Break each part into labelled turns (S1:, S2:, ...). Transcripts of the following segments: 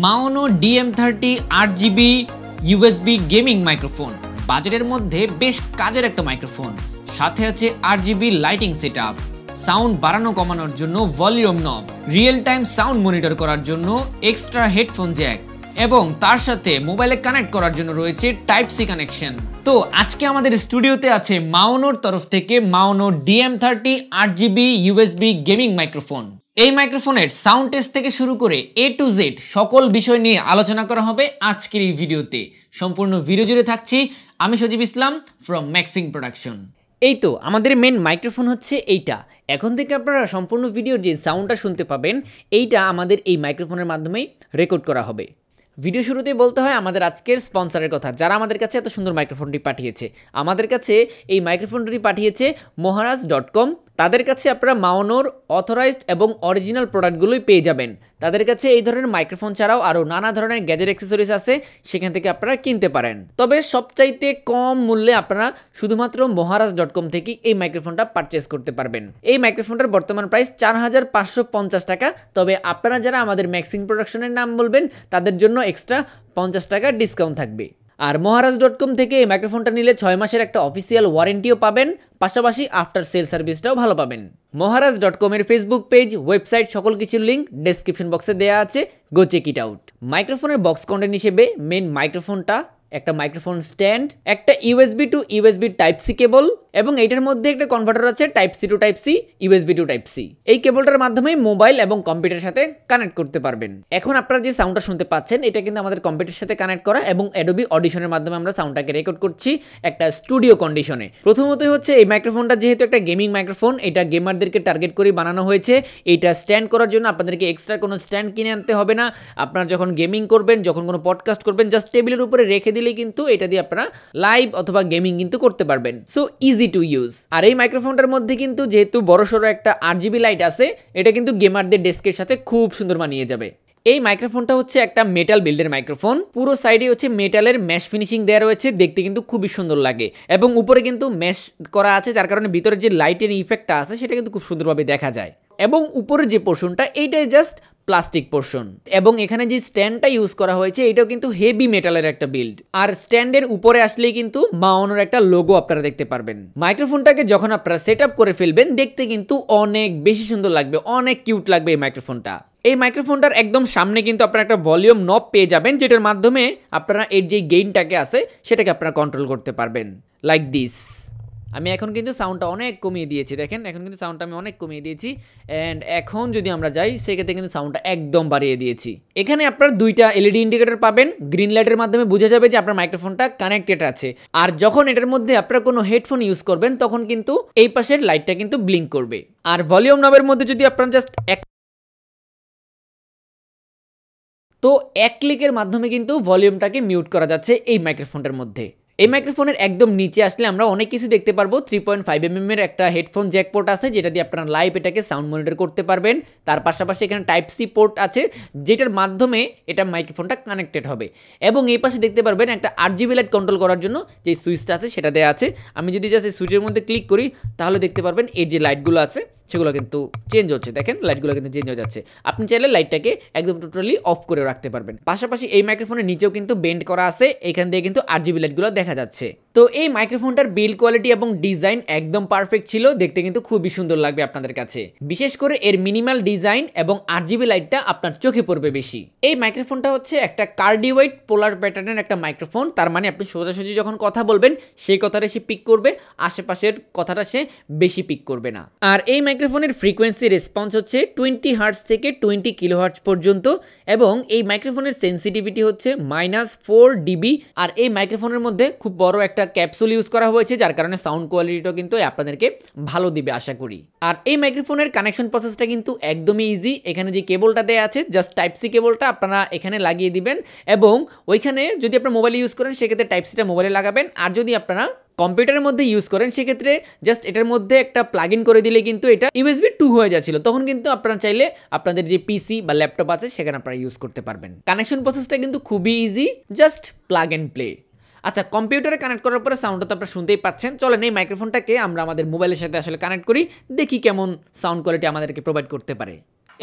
S1: মাওনো DM30 8GB USB gaming microphone, বাজেটের মধ্যে বেশ কাজের একটা মাইক্রোফোন। সাথে আছে 8GB লাইটিং সেটআপ, সাউন্ড বাড়ানো কমানোর জন্য ভলিউম নব, রিয়েল টাইম সাউন্ড মনিটর করার জন্য এক্সট্রা হেডফোন জ্যাক এবং তার সাথে মোবাইলে কানেক্ট করার জন্য রয়েছে টাইপ সি কানেকশন। তো আজকে আমাদের স্টুডিওতে আছে মাওনোর তরফ থেকে মাওনো DM30 8GB USB gaming microphone. এই মাইক্রোফোনের সাউন্ড টেস্ট থেকে শুরু করে A to Z সকল বিষয় নিয়ে আলোচনা করা হবে আজকের এই ভিডিওতে। সম্পূর্ণ ভিডিও জুড়ে থাকছি আমি সজীব ইসলাম ফ্রম ম্যাক্সিং প্রোডাকশন। এই তো আমাদের মেন মাইক্রোফোন হচ্ছে এইটা। এখন থেকে আপনারা সম্পূর্ণ ভিডিওর যে সাউন্ডটা শুনতে পাবেন এইটা আমাদের এই মাইক্রোফোনের মাধ্যমেই রেকর্ড করা হবে। ভিডিও শুরুতেই বলতে হয় আমাদের আজকের স্পন্সরের কথা, যারা আমাদের কাছে এত সুন্দর মাইক্রোফোনটি পাঠিয়েছে। আমাদের কাছে এই মাইক্রোফোনটি পাঠিয়েছে moharaj.com। তাদের কাছে আপনারা মাওনোর অথরাইজড এবং অরিজিনাল প্রোডাক্টগুলোই পেয়ে যাবেন। তাদের কাছে এই ধরনের মাইক্রোফোন ছাড়াও আরও নানা ধরনের গ্যাজেট অ্যাক্সেসরিজ আছে, সেখান থেকে আপনারা কিনতে পারেন। তবে সবচাইতে কম মূল্যে আপনারা শুধুমাত্র moharaj.com থেকে এই মাইক্রোফোনটা পারচেস করতে পারবেন। এই মাইক্রোফোনটার বর্তমান প্রাইস 4550 টাকা। তবে আপনারা যারা আমাদের ম্যাক্সিং প্রোডাকশনের নাম বলবেন তাদের জন্য এক্সট্রা 50 টাকা ডিসকাউন্ট থাকবে। আর moharaj.com থেকে এই মাইক্রোফোনটা নিলে 6 মাসের একটা অফিসিয়াল ওয়ারেন্টিও পাবেন, পাশাপাশি আফটার সেল সার্ভিসটাও ভালো পাবেন। moharaj.com এর ফেসবুক পেজ, ওয়েবসাইট সকল কিছুর লিঙ্ক ডেসক্রিপশন বক্সে দেওয়া আছে, গো চেক ইট আউট। মাইক্রোফোনের বক্স কন্টেন্ট হিসেবে মেন মাইক্রোফোনটা, একটা মাইক্রোফোন স্ট্যান্ড, একটা USB to USB type C cable এবং এইটার মধ্যে একটা কনভার্টার আছে type C to type C, USB to type C. এই কেবলটার মাধ্যমে মোবাইল এবং কম্পিউটারের সাথে কানেক্ট করতে পারবেন। এখন আপনারা যে সাউন্ডটা শুনতে পাচ্ছেন এটা কিন্তু আমাদের কম্পিউটারের সাথে কানেক্ট করা এবং অ্যাডোবি অডিশনের মাধ্যমে আমরা সাউন্ডটাকে রেকর্ড করছি একটা স্টুডিও কন্ডিশনে। প্রথমতই হচ্ছে এই মাইক্রোফোনটা যেহেতু একটা গেমিং মাইক্রোফোন, এটা গেমারদেরকে টার্গেট করে বানানো হয়েছে। এইটা স্ট্যান্ড করার জন্য আপনাদেরকে এক্সট্রা কোনো স্ট্যান্ড কিনে আনতে হবে না। আপনারা যখন গেমিং করবেন, যখন কোনো পডকাস্ট করবেন, জাস্ট টেবিলের উপরে রেখে দিলেই কিন্তু এটা দিয়ে আপনারা লাইভ অথবা গেমিং কিন্তু করতে পারবেন। So easy to use. আর এই মাইক্রোফোনটার মধ্যে কিন্তু যেহেতু বড়সড় একটা 8GB লাইট আছে, এটা কিন্তু গেমারদের ডেস্কের সাথে খুব সুন্দর মানিয়ে যাবে। এই মাইক্রোফোনটা হচ্ছে একটা মেটাল বিল্ডের মাইক্রোফোন। পুরো সাইডে হচ্ছে মেটালের ম্যাশ ফিনিশিং দেওয়া রয়েছে, দেখতে কিন্তু খুবই সুন্দর লাগে। এবং উপরে কিন্তু ম্যাশ করা আছে, যার কারণে ভিতরে যে লাইটের ইফেক্টটা আছে সেটা কিন্তু খুব সুন্দরভাবে দেখা যায়। এবং উপরের যে পোর্শনটা এইটাই জাস্ট প্লাস্টিক পোর্শন। এবং এখানে যে স্ট্যান্ডটা ইউজ করা হয়েছে এটাও কিন্তু হেভি মেটালের একটা বিল্ড। আর স্ট্যান্ডের উপরে আসলেই কিন্তু মাওনোর একটা লোগো আপনারা দেখতে পারবেন। মাইক্রোফোনটাকে যখন আপনারা সেট আপ করে ফেলবেন দেখতে কিন্তু অনেক বেশি সুন্দর লাগবে, অনেক কিউট লাগবে এই মাইক্রোফোনটা। এই মাইক্রোফোনটার একদম সামনে কিন্তু আপনারা একটা ভলিউম নব পেয়ে যাবেন, যেটার মাধ্যমে আপনারা এর যে গেইনটাকে আছে সেটাকে আপনারা কন্ট্রোল করতে পারবেন লাইক দিস। আমি এখন কিন্তু সাউন্ডটা অনেক কমিয়ে দিয়েছি, দেখেন এখন কিন্তু সাউন্ডটা আমি অনেক কমিয়ে দিয়েছি। অ্যান্ড এখন যদি আমরা যাই সেক্ষেত্রে কিন্তু সাউন্ডটা একদম বাড়িয়ে দিয়েছি। এখানে আপনারা দুইটা এলইডি ইন্ডিকেটর পাবেন, গ্রিন লাইটের মাধ্যমে বোঝা যাবে যে আপনার মাইক্রোফোনটা কানেক্টেড আছে। আর যখন এটার মধ্যে আপনারা কোনো হেডফোন ইউজ করবেন তখন কিন্তু এই পাশের লাইটটা কিন্তু ব্লিঙ্ক করবে। আর ভলিউম নবের মধ্যে যদি আপনারা জাস্ট এক ক্লিকের মাধ্যমে কিন্তু ভলিউমটাকে মিউট করা যাচ্ছে এই মাইক্রোফোনটার মধ্যে। এই মাইক্রোফোনের একদম নিচে আসলে আমরা অনেক কিছু দেখতে পারবো। 3.5mm এর একটা হেডফোন জ্যাক পোর্ট আছে, যেটা দিয়ে আপনারা লাইভ এটাকে সাউন্ড মনিটর করতে পারবেন। তার পাশাপাশি এখানে টাইপ সি পোর্ট আছে, যেটার মাধ্যমে এটা মাইক্রোফোনটা কানেক্টেড হবে। এবং এই পাশে দেখতে পারবেন একটা 8GB লাইট কন্ট্রোল করার জন্য যে সুইচটা আছে সেটা দেওয়া আছে। আমি যদি জাস্ট এই সুইচের মধ্যে ক্লিক করি তাহলে দেখতে পারবেন এর যে লাইটগুলো আছে সেগুলো কিন্তু চেঞ্জ হচ্ছে, দেখেন লাইটগুলো কিন্তু চেঞ্জ হয়ে যাচ্ছে। আপনি চাইলে লাইটটাকে একদম টোটালি অফ করে রাখতে পারবেন। পাশাপাশি এই মাইক্রোফোনের নিচেও কিন্তু বেন্ড করা আছে, এখান দিয়ে কিন্তু 8GB লাইটগুলো দেখা যাচ্ছে। তো এই মাইক্রোফোনটার বিল্ড কোয়ালিটি এবং ডিজাইন একদম পারফেক্ট ছিল, দেখতে কিন্তু খুবই সুন্দর লাগবে আপনাদের কাছে। বিশেষ করে এর মিনিমাল ডিজাইন এবং 8GB লাইটটা আপনার চোখে পড়বে বেশি। এই মাইক্রোফোনটা হচ্ছে একটা কার্ডিওয়েড পোলার প্যাটার্নের একটা মাইক্রোফোন, তার মানে আপনি সোজাসুজি যখন কথা বলবেন সেই কথাটা সে পিক করবে, আশেপাশের কথাটা সে বেশি পিক করবে না। আর এই মাইক্রোফোনের ফ্রিকোয়েন্সি রেসপন্স হচ্ছে 20 হার্টজ থেকে 20 কিলোহার্টজ পর্যন্ত এবং এই মাইক্রোফোনের সেন্সিটিভিটি হচ্ছে -4 dB। আর এই মাইক্রোফোনের মধ্যে খুব বড় একটা ক্যাপসুল ইউজ করা হয়েছে, যার কারণে সাউন্ড কোয়ালিটিটাও কিন্তু আপনাদেরকে ভালো দিবে আশা করি। আর এই মাইক্রোফোনের কানেকশন প্রসেসটা কিন্তু একদমই ইজি। এখানে যে কেবলটা দেওয়া আছে জাস্ট টাইপ সি কেবলটা আপনারা এখানে লাগিয়ে দিবেন এবং ওইখানে যদি আপনার মোবাইল ইউজ করেন সেক্ষেত্রে টাইপ সিটা মোবাইলে লাগাবেন। আর যদি আপনারা কম্পিউটারের মধ্যে ইউজ করেন সেক্ষেত্রে জাস্ট এটার মধ্যে একটা প্লাগ ইন করে দিলে কিন্তু এটা USB 2 হয়ে যাচ্ছিল, তখন কিন্তু আপনারা চাইলে আপনাদের যে পিসি বা ল্যাপটপ আছে সেখানে আপনারা ইউজ করতে পারবেন। কানেকশন প্রসেসটা কিন্তু খুবই easy, just plug and play. আচ্ছা, কম্পিউটারে কানেক্ট করার পরে সাউন্ডটা তো আপনারা শুনতেই পাচ্ছেন। চলেন এই মাইক্রোফোনটাকে আমরা আমাদের মোবাইলের সাথে আসলে কানেক্ট করি, দেখি কেমন সাউন্ড কোয়ালিটি আমাদেরকে প্রোভাইড করতে পারে।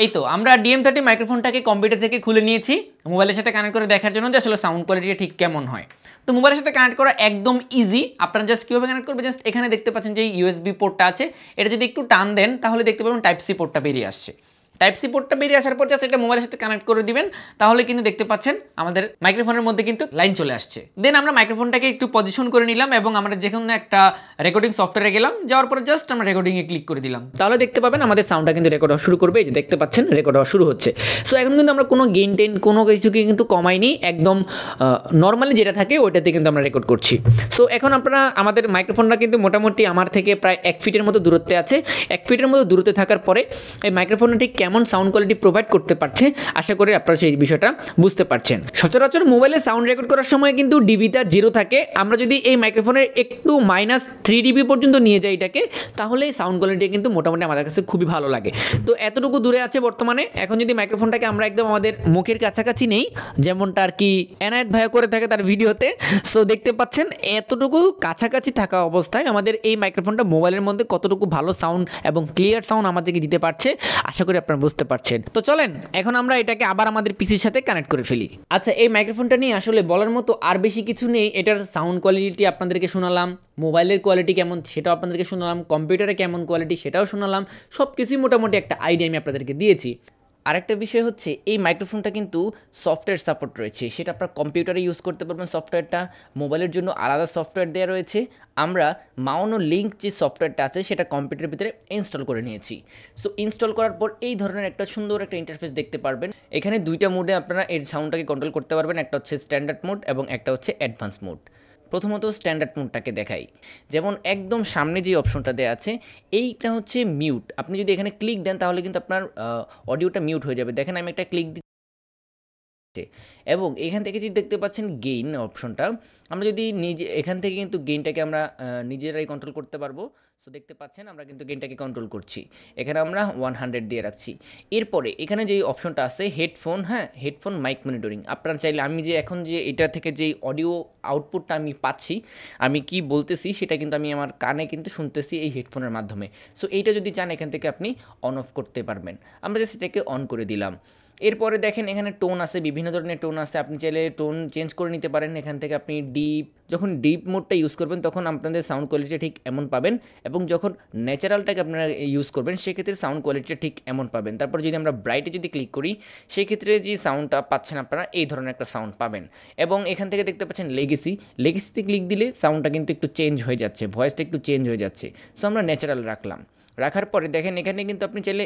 S1: এই তো আমরা DM30 মাইক্রোফোনটাকে কম্পিউটার থেকে খুলে নিয়েছি মোবাইলের সাথে কানেক্ট করে দেখার জন্য যে আসলে সাউন্ড কোয়ালিটিটা ঠিক কেমন হয়। তো মোবাইলের সাথে কানেক্ট করা একদম ইজি। আপনারা জাস্ট কীভাবে কানেক্ট করবে, জাস্ট এখানে দেখতে পাচ্ছেন যে USB পোর্টটা আছে, এটা যদি একটু টান দেন তাহলে দেখতে পাবেন টাইপ সি পোর্টটা বেরিয়ে আসছে। টাইপ সি পোর্টটা বেরিয়ে আসার পর জাস্ট এটা মোবাইলের সাথে কানেক্ট করে দিবেন, তাহলে কিন্তু দেখতে পাচ্ছেন আমাদের মাইক্রোফোনের মধ্যে কিন্তু লাইন চলে আসছে। দেন আমরা মাইক্রোফোনটাকে একটু পজিশন করে নিলাম এবং আমরা যে কোনো একটা রেকর্ডিং সফটওয়্যারে গেলাম, যাওয়ার পরে জাস্ট আমরা রেকর্ডিংয়ে ক্লিক করে দিলাম, তাহলে দেখতে পাবেন আমাদের সাউন্ডটা কিন্তু রেকর্ড হওয়া শুরু করবে। এই যে দেখতে পাচ্ছেন রেকর্ড হওয়া শুরু হচ্ছে। সো এখন কিন্তু আমরা কোনো গেইন টেন কোনো কিছুকে কিন্তু কমাইনি, একদম নর্মালি যেটা থাকে ওইটাতে কিন্তু আমরা রেকর্ড করছি। সো এখন আপনারা আমাদের মাইক্রোফোনটা কিন্তু মোটামুটি আমার থেকে প্রায় 1 ফিটের মতো দূরত্বে আছে। 1 ফিটের মতো দূরত্বে থাকার পরে এই মাইক্রোফোনটা ঠিক কেমন সাউন্ড কোয়ালিটি প্রোভাইড করতে পারছে আশা করি আপনারা সেই বিষয়টা বুঝতে পারছেন। সচরাচর মোবাইলে সাউন্ড রেকর্ড করার সময় কিন্তু ডিবিটা 0 থাকে। আমরা যদি এই মাইক্রোফোনের একটু -3 ডিবি পর্যন্ত নিয়ে যাই এটাকে, তাহলে সাউন্ড কোয়ালিটি কিন্তু মোটামুটি আমাদের কাছে খুবই ভালো লাগে। তো এতটুকু দূরে আছে বর্তমানে। এখন যদি মাইক্রোফোনটাকে আমরা একদম আমাদের মুখের কাছাকাছি নেই, যেমনটা আর কি এনায়েত ভাইয়া করে থাকে তার ভিডিওতে, সো দেখতে পাচ্ছেন এতটুকু কাছাকাছি থাকা অবস্থায় আমাদের এই মাইক্রোফোনটা মোবাইলের মধ্যে কতটুকু ভালো সাউন্ড এবং ক্লিয়ার সাউন্ড আমাদেরকে দিতে পারছে আশা করি আপনারা বুঝতে পারছেন। তো চলেন এখন আমরা এটাকে আবার আমাদের পিসির সাথে কানেক্ট করে ফেলি। আচ্ছা, এই মাইক্রোফোনটা নিয়ে আসলে বলার মতো আর বেশি কিছু নেই। এটার সাউন্ড কোয়ালিটি আপনাদেরকে শোনালাম, মোবাইলের কোয়ালিটি কেমন সেটাও আপনাদেরকে শোনালাম, কম্পিউটারে কেমন কোয়ালিটি সেটাও শোনালাম, সব কিছুই মোটামুটি একটা আইডিয়া আমি আপনাদেরকে দিয়েছি। আরেকটা বিষয় হচ্ছে এই মাইক্রোফোনটা কিন্তু সফটওয়্যার সাপোর্ট রয়েছে, সেটা আপনার কম্পিউটারে ইউজ করতে পারবেন সফটওয়্যারটা, মোবাইলের জন্য আলাদা সফটওয়্যার দেওয়া রয়েছে। আমরা মাউনো লিঙ্ক যে সফটওয়্যারটা আছে সেটা কম্পিউটারের ভিতরে ইনস্টল করে নিয়েছি। সো ইনস্টল করার পর এই ধরনের একটা সুন্দর একটা ইন্টারফেস দেখতে পারবেন। এখানে 2টা মোডে আপনারা এই সাউন্ডটাকে কন্ট্রোল করতে পারবেন, একটা হচ্ছে স্ট্যান্ডার্ড মোড এবং একটা হচ্ছে অ্যাডভান্স মোড। প্রথমত স্ট্যান্ডার্ড মোডটাকে দেখাই। যেমন একদম সামনে যে অপশনটা দেওয়া আছে এইটা হচ্ছে মিউট। আপনি যদি এখানে ক্লিক দেন তাহলে কিন্তু আপনার অডিওটা মিউট হয়ে যাবে। দেখেন আমি একটা ক্লিক এবং এখান থেকে যে দেখতে পাচ্ছেন গেইন অপশনটা, আমরা যদি নিজে এখান থেকে কিন্তু গেইনটাকে আমরা নিজেরাই কন্ট্রোল করতে পারবো। সো দেখতে পাচ্ছেন আমরা কিন্তু গেইনটাকে কন্ট্রোল করছি, এখানে আমরা 100 দিয়ে রাখছি। এরপরে এখানে যেই অপশনটা আছে হেডফোন, হ্যাঁ হেডফোন মাইক মনিটরিং, আপনারা চাইলে আমি যে এখন যে এটা থেকে যেই অডিও আউটপুটটা আমি পাচ্ছি, আমি কি বলতেছি সেটা কিন্তু আমি আমার কানে কিন্তু শুনতেছি এই হেডফোনের মাধ্যমে। সো এইটা যদি চান এখান থেকে আপনি অন অফ করতে পারবেন। আমরা জাস্ট এটাকে অন করে দিলাম। এরপরে দেখেন এখানে টোন আছে, বিভিন্ন ধরনের টোন আছে, আপনি চাইলে টোন চেঞ্জ করে নিতে পারেন। এখান থেকে আপনি ডিপ, যখন ডিপ মোডটা ইউজ করবেন তখন আপনাদের সাউন্ড কোয়ালিটি ঠিক এমন পাবেন, এবং যখন ন্যাচারালটাকে আপনারা ইউজ করবেন সেক্ষেত্রে সাউন্ড কোয়ালিটিটা ঠিক এমন পাবেন। তারপর যদি আমরা ব্রাইটে যদি ক্লিক করি সেক্ষেত্রে যে সাউন্ডটা পাচ্ছেন আপনারা এই ধরনের একটা সাউন্ড পাবেন। এবং এখান থেকে দেখতে পাচ্ছেন লেগেসিতে ক্লিক দিলে সাউন্ডটা কিন্তু একটু চেঞ্জ হয়ে যাচ্ছে, ভয়েসটা একটু চেঞ্জ হয়ে যাচ্ছে। সো আমরা ন্যাচারাল রাখার পরে দেখেন এখানে কিন্তু আপনি চাইলে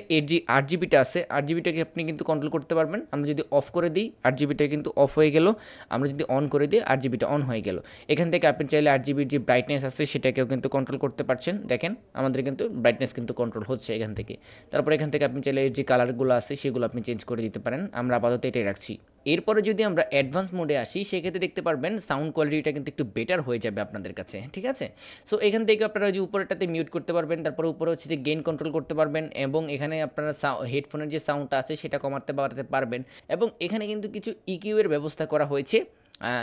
S1: RGBটা আছে, RGBটাকে আপনি কিন্তু কন্ট্রোল করতে পারবেন। আমরা যদি অফ করে দিই RGBটা কিন্তু অফ হয়ে গেল, আমরা যদি অন করে দিই RGBটা অন হয়ে গেল। এখান থেকে আপনি চাইলে RGBর যে ব্রাইটনেস আছে সেটাকেও কিন্তু কন্ট্রোল করতে পারছেন। দেখেন আমাদের কিন্তু ব্রাইটনেস কিন্তু কন্ট্রোল হচ্ছে এখান থেকে। তারপর এখান থেকে আপনি চাইলে যে কালারগুলো আছে সেগুলো আপনি চেঞ্জ করে দিতে পারেন, আমরা আপাতত এটাই রাখছি। এরপরে যদি আমরা অ্যাডভান্স মোডে আসি সেক্ষেত্রে দেখতে পারবেন সাউন্ড কোয়ালিটিটা কিন্তু একটু বেটার হয়ে যাবে আপনাদের কাছে, ঠিক আছে। সো এখান থেকে আপনারা যে উপরেটাতে মিউট করতে পারবেন, তারপরে উপরে হচ্ছে যে গেইন কন্ট্রোল করতে পারবেন, এবং এখানে আপনারা হেডফোনের যে সাউন্ডটা আছে সেটা কমাতে বাড়াতে পারবেন। এবং এখানে কিন্তু কিছু ইকিউ এর ব্যবস্থা করা হয়েছে।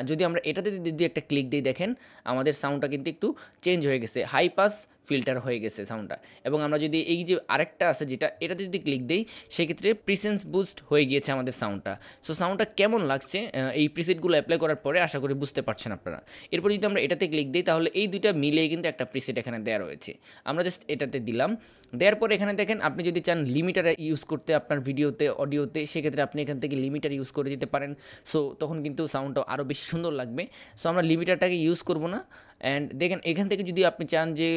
S1: যদি আমরা এটাতে যদি একটা ক্লিক দিই দেখেন আমাদের সাউন্ডটা কিন্তু একটু চেঞ্জ হয়ে গেছে, হাই পাস ফিল্টার হয়ে গেছে সাউন্ডটা। এবং আমরা যদি এই যে আরেকটা আছে যেটা এটাতে যদি ক্লিক দিই সেক্ষেত্রে প্রিসেন্স বুস্ট হয়ে গিয়েছে আমাদের সাউন্ডটা। সো সাউন্ডটা কেমন লাগছে এই প্রিসেটগুলো অ্যাপ্লাই করার পরে আশা করি বুঝতে পারছেন আপনারা। এরপর যদি আমরা এটাতে ক্লিক দিই তাহলে এই দুইটা মিলিয়ে কিন্তু একটা প্রিসেট এখানে দেওয়া রয়েছে, আমরা জাস্ট এটাতে দিলাম। দেওয়ার পর এখানে দেখেন আপনি যদি চান লিমিটার ইউজ করতে আপনার ভিডিওতে অডিওতে সেক্ষেত্রে আপনি এখান থেকে লিমিটার ইউজ করে দিতে পারেন। সো তখন কিন্তু সাউন্ডটা আরও বেশি সুন্দর লাগবে। সো আমরা লিমিটারটাকে ইউজ করব না। অ্যান্ড দেখেন এখান থেকে যদি আপনি চান যে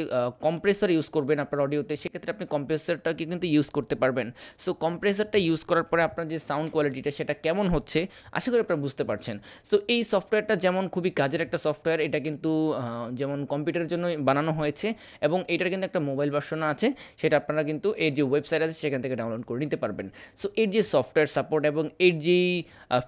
S1: কম্প্রেসর ইউজ করবেন আপনার অডিওতে সেক্ষেত্রে আপনি কম্প্রেসরটাকে কিন্তু ইউজ করতে পারবেন। সো কম্প্রেসরটা ইউজ করার পরে আপনার যে সাউন্ড কোয়ালিটিটা সেটা কেমন হচ্ছে আশা করি আপনারা বুঝতে পারছেন। সো এই সফটওয়্যারটা যেমন খুবই কাজের একটা সফটওয়্যার, এটা কিন্তু যেমন কম্পিউটারের জন্য বানানো হয়েছে এবং এটার কিন্তু একটা মোবাইল ভার্সন আছে, সেটা আপনারা কিন্তু এর যে ওয়েবসাইট আছে সেখান থেকে ডাউনলোড করে নিতে পারবেন। সো এর যে সফটওয়্যার সাপোর্ট এবং এর যে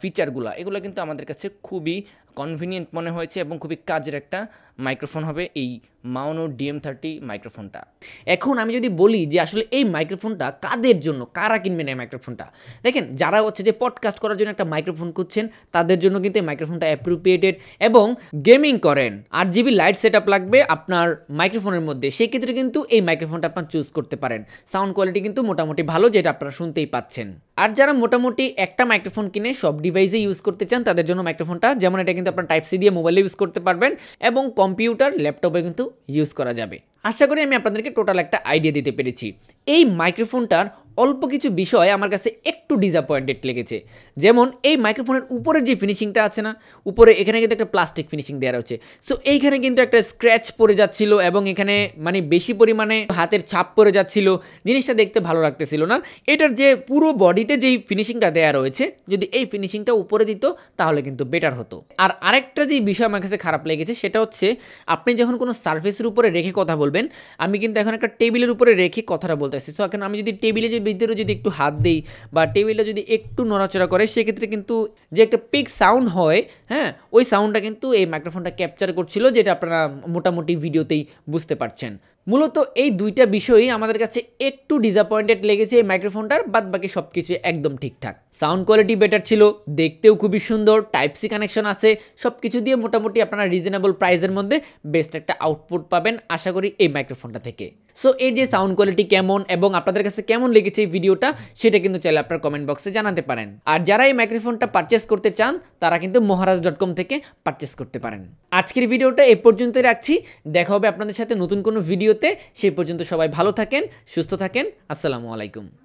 S1: ফিচারগুলো এগুলো কিন্তু আমাদের কাছে খুবই কনভিনিয়েন্ট মনে হয়েছে এবং খুবই কাজের একটা মাইক্রোফোন হবে এই
S2: মাউনো DM30 মাইক্রোফোনটা। এখন আমি যদি বলি যে আসলে এই মাইক্রোফোনটা কাদের জন্য, কারা কিনবেন এই মাইক্রোফোনটা, দেখেন যারা হচ্ছে যে পডকাস্ট করার জন্য একটা মাইক্রোফোন খুঁজছেন তাদের জন্য কিন্তু এই মাইক্রোফোনটা অ্যাপ্রোপ্রিয়েটেড, এবং গেমিং করেন 8GB লাইট সেট আপ লাগবে আপনার মাইক্রোফোনের মধ্যে, সেক্ষেত্রে কিন্তু এই মাইক্রোফোনটা আপনার চুজ করতে পারেন। সাউন্ড কোয়ালিটি কিন্তু মোটামুটি ভালো, যেটা আপনারা শুনতেই পাচ্ছেন। আর যারা মোটামুটি একটা মাইক্রোফোন কিনে সব ডিভাইসে ইউজ করতে চান তাদের জন্য মাইক্রোফোনটা, যেমন এটা কিন্তু আপনার টাইপ সি দিয়ে মোবাইলে ইউজ করতে পারবেন এবং কম্পিউটার ল্যাপটপে কিন্তু ইউজ করা যাবে। আশা করি আমি আপনাদেরকে টোটাল একটা আইডিয়া দিতে পেরেছি। এই মাইক্রোফোনটার অল্প কিছু বিষয় আমার কাছে একটু ডিসঅ্যাপয়েন্টেড লেগেছে, যেমন এই মাইক্রোফোনের উপরের যে ফিনিশিংটা আছে না, উপরে এখানে কিন্তু একটা প্লাস্টিক ফিনিশিং দেওয়া রয়েছে। সো এইখানে কিন্তু একটা স্ক্র্যাচ পড়ে যাচ্ছিল এবং এখানে মানে বেশি পরিমাণে হাতের ছাপ পড়ে যাচ্ছিল, জিনিসটা দেখতে ভালো লাগতেছিল না। এটার যে পুরো বডিতে যেই ফিনিশিংটা দেওয়া রয়েছে, যদি এই ফিনিশিংটা উপরে দিত তাহলে কিন্তু বেটার হতো। আর আরেকটা যে বিষয় আমার কাছে খারাপ লেগেছে সেটা হচ্ছে আপনি যখন কোনো সার্ফেসের উপরে রেখে কথা বলবেন, আমি কিন্তু এখন একটা টেবিলের উপরে রেখে কথাটা বলতেছি। সো এখন আমি যদি টেবিলে ভিতরে যদি একটু হাত দেই বা টেবিলটা যদি একটু নড়াচড়া করে, সেক্ষেত্রে কিন্তু যে একটা পিক সাউন্ড হয়, হ্যাঁ, ওই সাউন্ডটা কিন্তু এই মাইক্রোফোনটা ক্যাপচার করছিল, যেটা আপনারা মোটামুটি ভিডিওতেই বুঝতে পারছেন। মূলত এই দুইটা বিষয়ই আমাদের কাছে একটু ডিসঅ্যাপয়েন্টেড লেগেছে এই মাইক্রোফোনটার, বাদ বাকি সব কিছু একদম ঠিকঠাক। সাউন্ড কোয়ালিটি বেটার ছিল, দেখতেও খুবই সুন্দর, টাইপ সি কানেকশন আছে, সব কিছু দিয়ে মোটামুটি আপনারা রিজনেবল প্রাইসের মধ্যে বেস্ট একটা আউটপুট পাবেন আশা করি এই মাইক্রোফোনটা থেকে। সো এর যে সাউন্ড কোয়ালিটি কেমন এবং আপনাদের কাছে কেমন লেগেছে এই ভিডিওটা, সেটা কিন্তু চাইলে আপনার কমেন্ট বক্সে জানাতে পারেন। আর যারা এই মাইক্রোফোনটা পারচেস করতে চান তারা কিন্তু মহারাজ.com থেকে পারচেস করতে পারেন। আজকের ভিডিওটা এ পর্যন্তই রাখছি, দেখা হবে আপনাদের সাথে নতুন কোনো ভিডিওতে। সেই পর্যন্ত সবাই ভালো থাকেন, সুস্থ থাকেন, আসসালামু আলাইকুম।